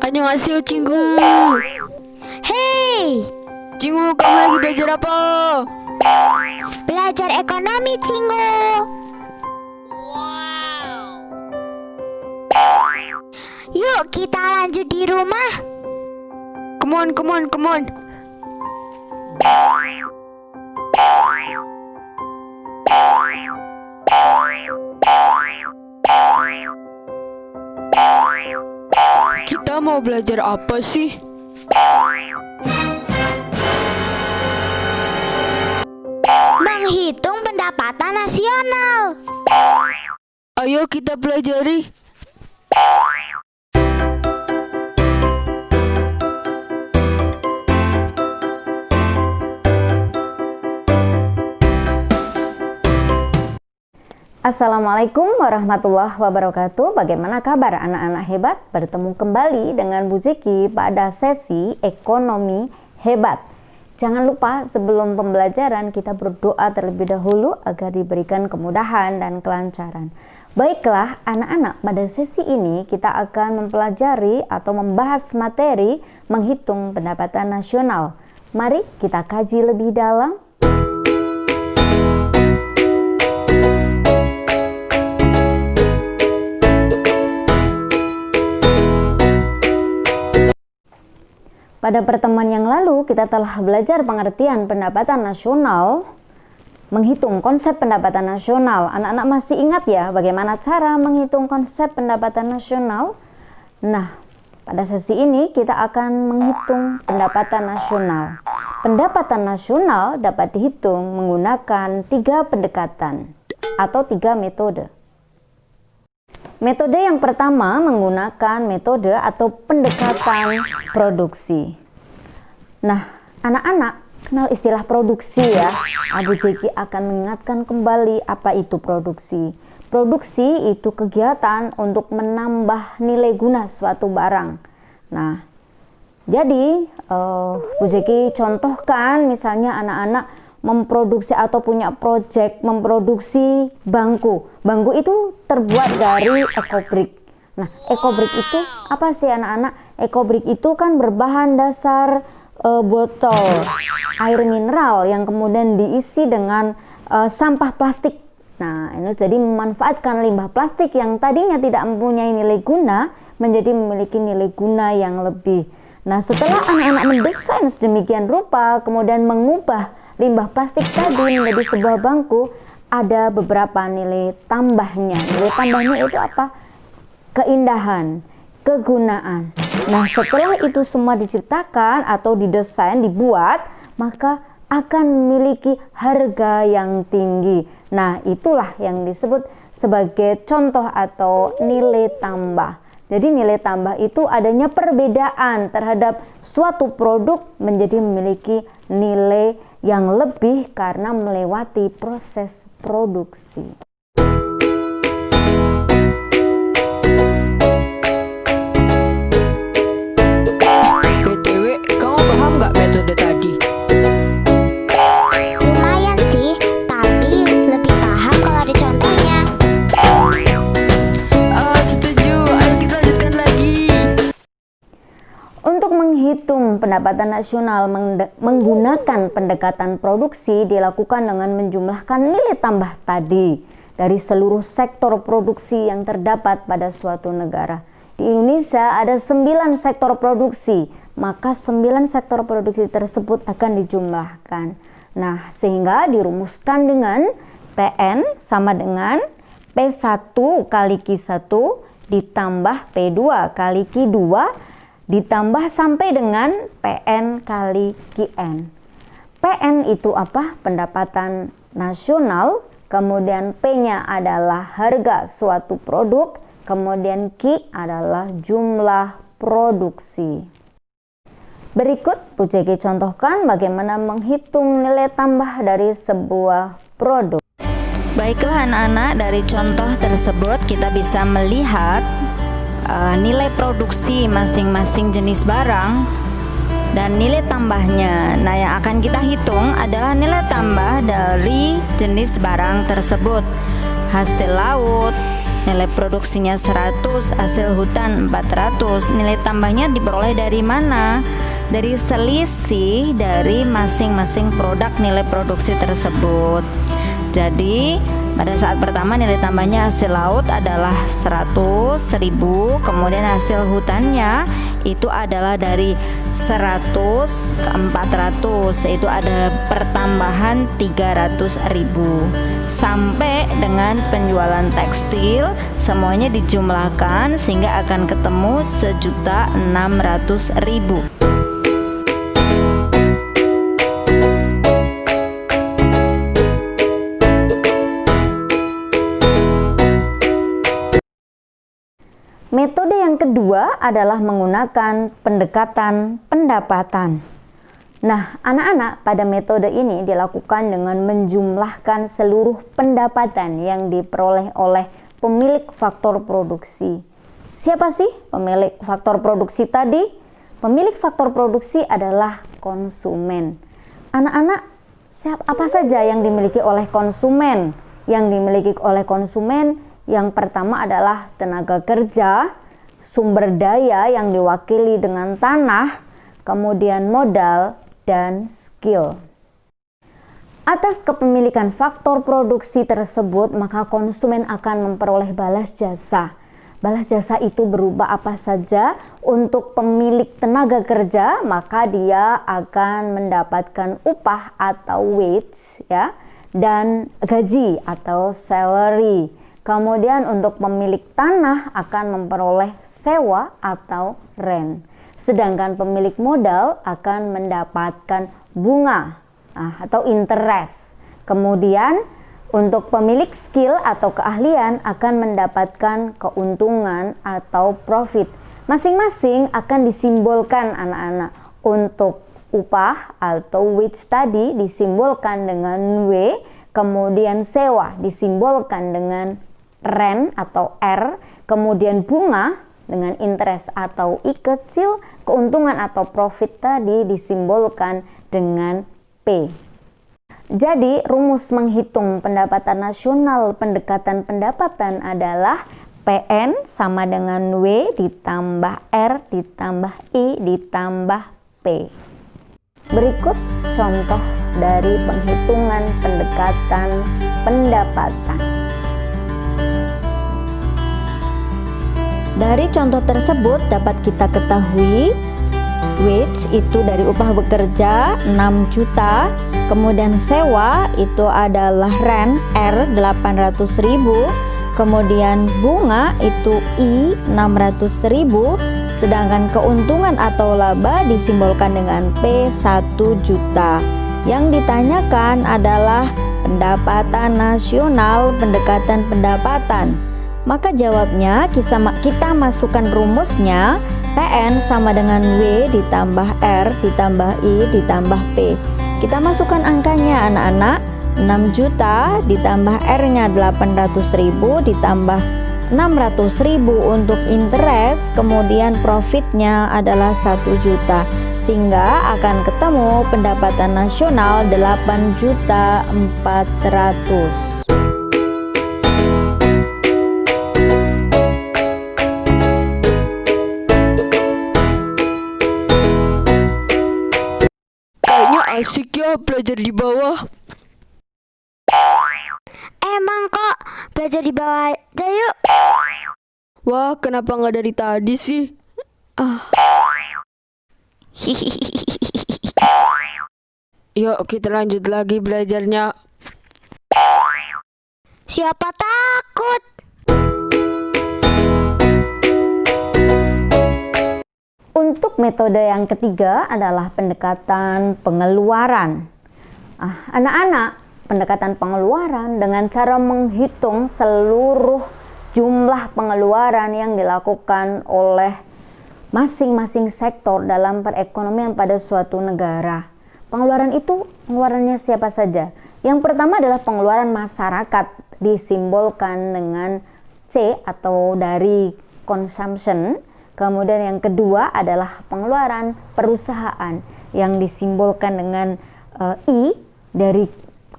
Annyeonghaseyo, Cinggu. Hei, Cinggu, kamu lagi belajar apa? belajar ekonomi, Cinggu. Yuk kita lanjut di rumah. Come on, come on, come on. Kita mau belajar apa sih? Menghitung pendapatan nasional. Ayo kita pelajari. Assalamualaikum warahmatullahi wabarakatuh. Bagaimana kabar anak-anak hebat? Bertemu kembali dengan Bu Jeki pada sesi ekonomi hebat. Jangan lupa sebelum pembelajaran kita berdoa terlebih dahulu agar diberikan kemudahan dan kelancaran. Baiklah anak-anak, pada sesi ini kita akan mempelajari atau membahas materi menghitung pendapatan nasional. Mari kita kaji lebih dalam. Pada pertemuan yang lalu, kita telah belajar pengertian pendapatan nasional, menghitung konsep pendapatan nasional. Anak-anak masih ingat ya bagaimana cara menghitung konsep pendapatan nasional? Nah, pada sesi ini kita akan menghitung pendapatan nasional. Pendapatan nasional dapat dihitung menggunakan 3 pendekatan atau 3 metode. Metode yang pertama menggunakan metode atau pendekatan produksi. Nah, anak-anak kenal istilah produksi ya. Abu Jeki akan mengingatkan kembali apa itu produksi. Produksi itu kegiatan untuk menambah nilai guna suatu barang. Nah, jadi Bu Jeki contohkan misalnya anak-anak memproduksi atau punya proyek memproduksi bangku. Bangku itu terbuat dari ekobrik. Nah, ekobrik itu apa sih anak-anak? Ekobrik itu kan berbahan dasar botol air mineral yang kemudian diisi dengan sampah plastik. Nah, ini jadi memanfaatkan limbah plastik yang tadinya tidak mempunyai nilai guna menjadi memiliki nilai guna yang lebih. Nah, setelah anak-anak mendesain sedemikian rupa, kemudian mengubah limbah plastik tadi menjadi sebuah bangku, ada beberapa nilai tambahnya. Nilai tambahnya itu apa? Keindahan, kegunaan. Nah, setelah itu semua diciptakan atau didesain, dibuat, maka akan memiliki harga yang tinggi. Nah, itulah yang disebut sebagai contoh atau nilai tambah. Jadi nilai tambah itu adanya perbedaan terhadap suatu produk menjadi memiliki nilai yang lebih karena melewati proses produksi. BTW, kamu paham nggak metode tadi? Lumayan sih, tapi lebih paham kalau ada contohnya. Setuju, ayo kita lanjutkan lagi. Untuk menghitung pendapatan nasional menggunakan pendekatan produksi dilakukan dengan menjumlahkan nilai tambah tadi dari seluruh sektor produksi yang terdapat pada suatu negara. Di Indonesia ada 9 sektor produksi, maka 9 sektor produksi tersebut akan dijumlahkan. Nah, sehingga dirumuskan dengan PN sama dengan P1 kali Q1 ditambah P2 kali Q2 ditambah sampai dengan PN kali QN. PN itu apa? Pendapatan nasional, kemudian P-nya adalah harga suatu produk, kemudian Q adalah jumlah produksi. Berikut Bu Jeki contohkan bagaimana menghitung nilai tambah dari sebuah produk. Baiklah anak-anak, dari contoh tersebut kita bisa melihat nilai produksi masing-masing jenis barang dan nilai tambahnya. Nah, yang akan kita hitung adalah nilai tambah dari jenis barang tersebut. Hasil laut, nilai produksinya 100, hasil hutan 400. Nilai tambahnya diperoleh dari mana? Dari selisih dari masing-masing produk nilai produksi tersebut. Jadi pada saat pertama nilai tambahnya hasil laut adalah 100.000, kemudian hasil hutannya itu adalah dari 100 ke 400, yaitu ada pertambahan 300.000. Sampai dengan penjualan tekstil semuanya dijumlahkan sehingga akan ketemu 1.600.000. Metode yang kedua adalah menggunakan pendekatan pendapatan. Nah, anak-anak, pada metode ini dilakukan dengan menjumlahkan seluruh pendapatan yang diperoleh oleh pemilik faktor produksi. Siapa sih pemilik faktor produksi tadi? Pemilik faktor produksi adalah konsumen. Anak-anak, apa saja yang dimiliki oleh konsumen? Yang dimiliki oleh konsumen yang pertama adalah tenaga kerja, sumber daya yang diwakili dengan tanah, kemudian modal, dan skill. Atas kepemilikan faktor produksi tersebut, maka konsumen akan memperoleh balas jasa. Balas jasa itu berupa apa saja? Untuk pemilik tenaga kerja, maka dia akan mendapatkan upah atau wage, ya, dan gaji atau salary. Kemudian untuk pemilik tanah akan memperoleh sewa atau rent. Sedangkan pemilik modal akan mendapatkan bunga atau interest. Kemudian untuk pemilik skill atau keahlian akan mendapatkan keuntungan atau profit. Masing-masing akan disimbolkan anak-anak. Untuk upah atau wage tadi disimbolkan dengan W, kemudian sewa disimbolkan dengan rent atau R, kemudian bunga dengan interest atau I kecil, keuntungan atau profit tadi disimbolkan dengan P. Jadi rumus menghitung pendapatan nasional pendekatan pendapatan adalah PN sama dengan W ditambah R ditambah I ditambah P. Berikut contoh dari penghitungan pendekatan pendapatan. Dari contoh tersebut dapat kita ketahui wage itu dari upah bekerja 6 juta, kemudian sewa itu adalah rent R 800.000, kemudian bunga itu I 600.000, sedangkan keuntungan atau laba disimbolkan dengan P 1 juta. Yang ditanyakan adalah pendapatan nasional pendekatan pendapatan. Maka jawabnya kita masukkan rumusnya, PN sama dengan W ditambah R ditambah I ditambah P. Kita masukkan angkanya anak-anak, 6 juta ditambah R-nya 800.000 ditambah 600.000 untuk interest, kemudian profitnya adalah 1 juta. Sehingga akan ketemu pendapatan nasional 8.400.000. Asik ya belajar di bawah. Emang kok belajar di bawah aja yuk. Wah, kenapa nggak dari tadi sih? Yuk kita lanjut lagi belajarnya. Siapa takut? Untuk metode yang ketiga adalah pendekatan pengeluaran. Anak-anak, pendekatan pengeluaran dengan cara menghitung seluruh jumlah pengeluaran yang dilakukan oleh masing-masing sektor dalam perekonomian pada suatu negara. Pengeluaran itu, pengeluarannya siapa saja? Yang pertama adalah pengeluaran masyarakat, disimbolkan dengan C atau dari consumption. Kemudian yang kedua adalah pengeluaran perusahaan yang disimbolkan dengan I dari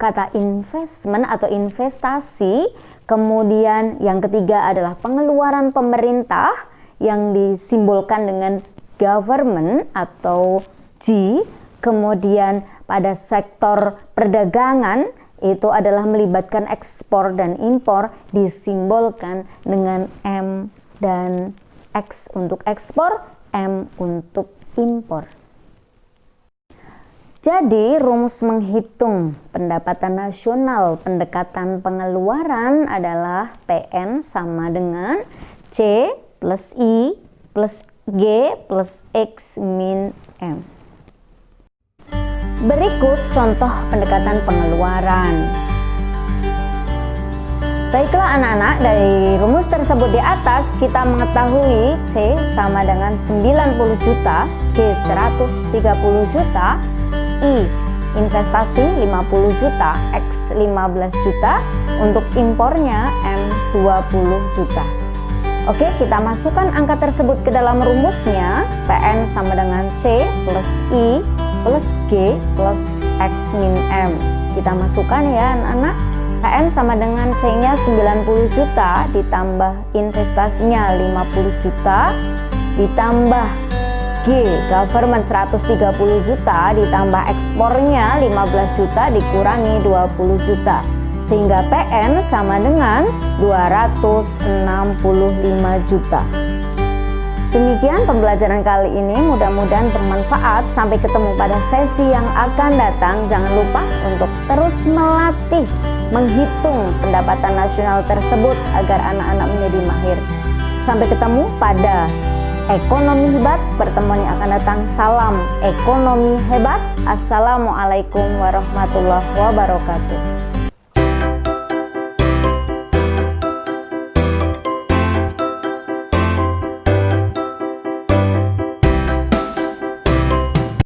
kata investment atau investasi. Kemudian yang ketiga adalah pengeluaran pemerintah yang disimbolkan dengan government atau G. Kemudian pada sektor perdagangan itu adalah melibatkan ekspor dan impor, disimbolkan dengan M dan X untuk ekspor, M untuk impor. Jadi rumus menghitung pendapatan nasional pendekatan pengeluaran adalah PN sama dengan C plus I plus G plus X min M. Berikut contoh pendekatan pengeluaran. Baiklah anak-anak, dari rumus tersebut di atas kita mengetahui C sama dengan 90 juta, G 130 juta, I investasi 50 juta, X 15 juta, untuk impornya M 20 juta. Oke, kita masukkan angka tersebut ke dalam rumusnya. PN sama dengan C plus I plus G plus X min M. Kita masukkan ya anak-anak. PN sama dengan C-nya 90 juta ditambah investasinya 50 juta ditambah G government 130 juta ditambah ekspornya 15 juta dikurangi 20 juta, sehingga PN sama dengan 265 juta. Demikian pembelajaran kali ini, mudah-mudahan bermanfaat. Sampai ketemu pada sesi yang akan datang. Jangan lupa untuk terus melatih menghitung pendapatan nasional tersebut agar anak-anak menjadi mahir. Sampai ketemu pada Ekonomi Hebat, pertemuan yang akan datang. Salam ekonomi hebat. Assalamualaikum warahmatullahi wabarakatuh.